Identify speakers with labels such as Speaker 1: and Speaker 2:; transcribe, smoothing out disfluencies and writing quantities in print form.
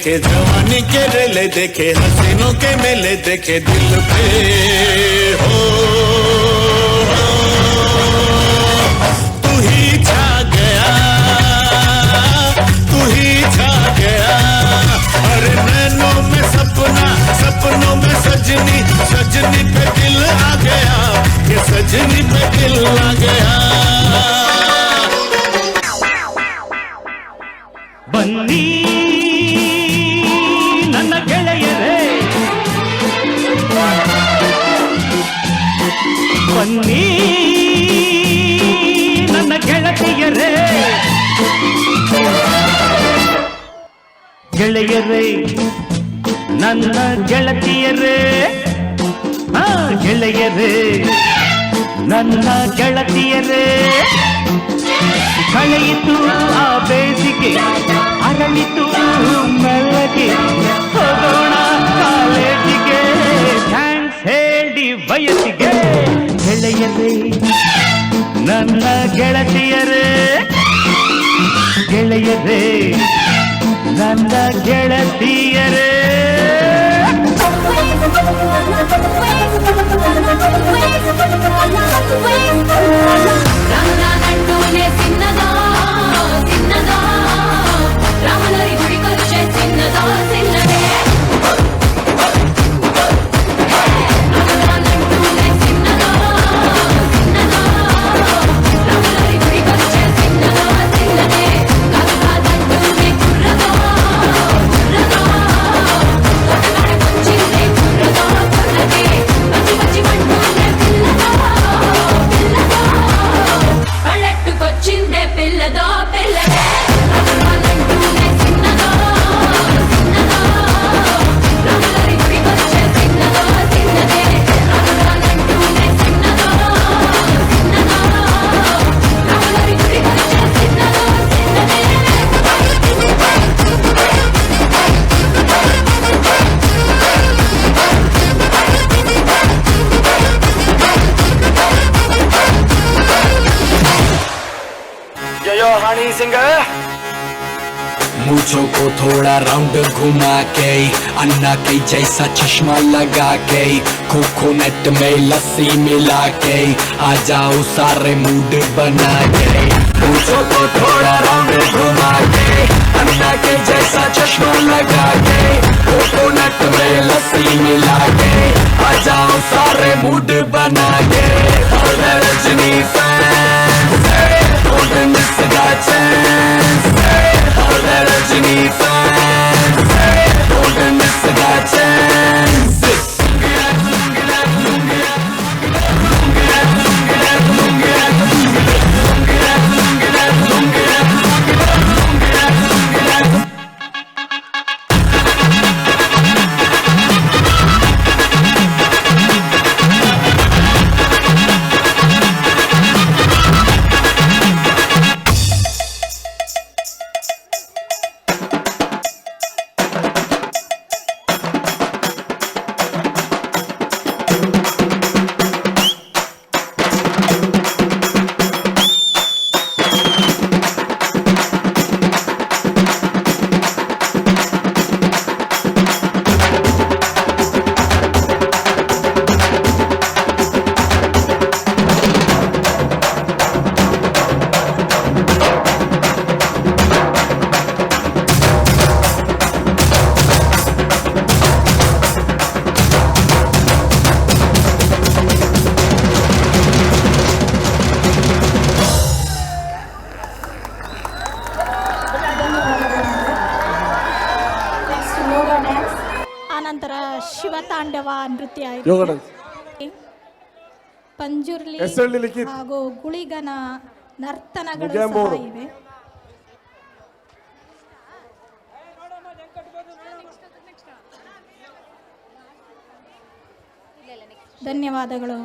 Speaker 1: देखे जवानी के रेले देखे हसीनों के मेले देखे दिल पे हो तू ही छा गया तू ही छा गया अरे नैनों में सपना सपनों में सजनी सजनी पे दिल आ गया ये सजनी पे दिल आ गया
Speaker 2: बन्नी ನನ್ನ ಗೆಳೆಯರೇ ಬನ್ನಿ ನನ್ನ ಗೆಳತಿಯರೇ ಗೆಳೆಯರೇ ನನ್ನ ಗೆಳತಿಯರೇ ಗೆಳೆಯರೇ ನನ್ನ ಗೆಳತಿಯರೇ ಕಳೆಯಿತು ಆ ಬೇಸಿಗೆ ಅರಳಿತು ಮೆಲ್ಲಗೆ ಹೋಗೋಣ ಕಾಲೇಜಿಗೆ ಥ್ಯಾಂಕ್ಸ್ ಹೇಳಿ ವಯಸ್ಸಿಗೆ ಗೆಳೆಯರೇ ನನ್ನ ಗೆಳತಿಯರೇ ಗೆಳೆಯರೇ ನನ್ನ ಗೆಳತಿಯರೇ
Speaker 3: मूछों को थोड़ा राउंड घुमा के अन्ना के जैसा चश्मा लगा के कोकोनट में लस्सी मिला के आ जाओ सारे मूड बना के मूछों को थोड़ा राउंड घुमा के अन्ना के जैसा चश्मा लगा के कोकोनट में लस्सी मिला के आ जाओ सारे मूड बना के Rajni fans don't miss that chance Rajini fans don't miss that chance
Speaker 4: ಆನಂತರ ಶಿವತಾಂಡವ ನೃತ್ಯ ಪಂಜುರ್ಲಿ ಹಾಗೂ ಗುಳಿಗನ ನರ್ತನಗಳು ಸಹ ಇವೆ. ಧನ್ಯವಾದಗಳು.